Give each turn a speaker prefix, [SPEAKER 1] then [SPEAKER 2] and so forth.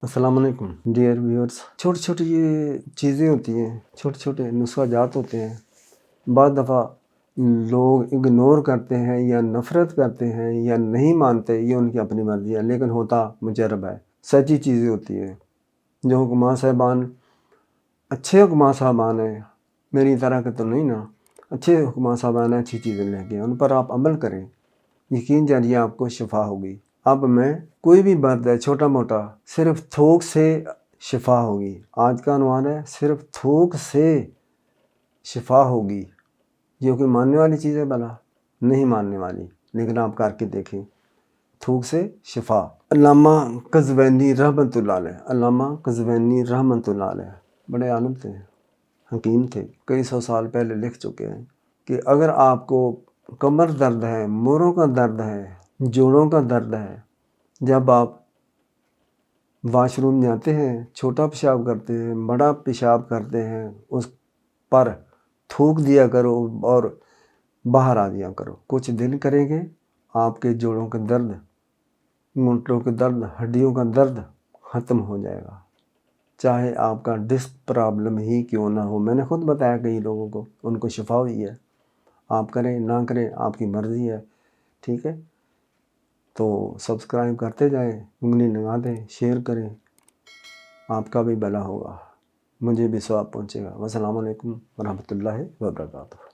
[SPEAKER 1] अस्सलाम वालेकुम dear viewers. छोटी छोटी ये चीज़ें होती हैं, छोटे छोटे नुस्खा जात होते हैं। बाद दफ़ा लोग इग्नोर करते हैं या नफ़रत करते हैं या नहीं मानते, ये उनकी अपनी मर्ज़ी है, लेकिन होता मुजरब है। सच्ची चीज़ें होती हैं। जो हुक्मा साहबान अच्छे हुक्मा साहबान हैं, मेरी तरह के तो नहीं ना, अच्छे हुक्मा साहबान अच्छी चीज़ें लेके उन पर आप अमल करें, यकीन जानिए आपको शिफा होगी। अब मैं कोई भी दर्द है छोटा मोटा, सिर्फ थूक से शिफा होगी। आज का अनुमान है सिर्फ थूक से शिफा होगी। ये कोई मानने वाली चीज़ है भला? नहीं मानने वाली, लेकिन आप करके देखें। थूक से शिफा। अल्लामा कज़वैनी रहमतुल्लाह अलैह, अल्लामा कज़वैनी रहमतुल्लाह अलैह बड़े आलिम थे, हकीम थे, कई सौ साल पहले लिख चुके हैं कि अगर आपको कमर दर्द है, मोरों का दर्द है, जोड़ों का दर्द है, जब आप वाशरूम जाते हैं, छोटा पेशाब करते हैं, बड़ा पेशाब करते हैं, उस पर थूक दिया करो और बाहर आ दिया करो। कुछ दिन करेंगे, आपके जोड़ों का दर्द, घुटनों के दर्द, हड्डियों का दर्द ख़त्म हो जाएगा, चाहे आपका डिस्क प्रॉब्लम ही क्यों ना हो। मैंने खुद बताया कई लोगों को, उनको शिफा हुई है। आप करें ना करें आपकी मर्ज़ी है, ठीक है। तो सब्सक्राइब करते जाएं, उंगली लगा दें, शेयर करें, आपका भी भला होगा, मुझे भी सवाब पहुँचेगा। वस्सलाम वालेकुम वरहमतुल्लाहि वबरकातुहू।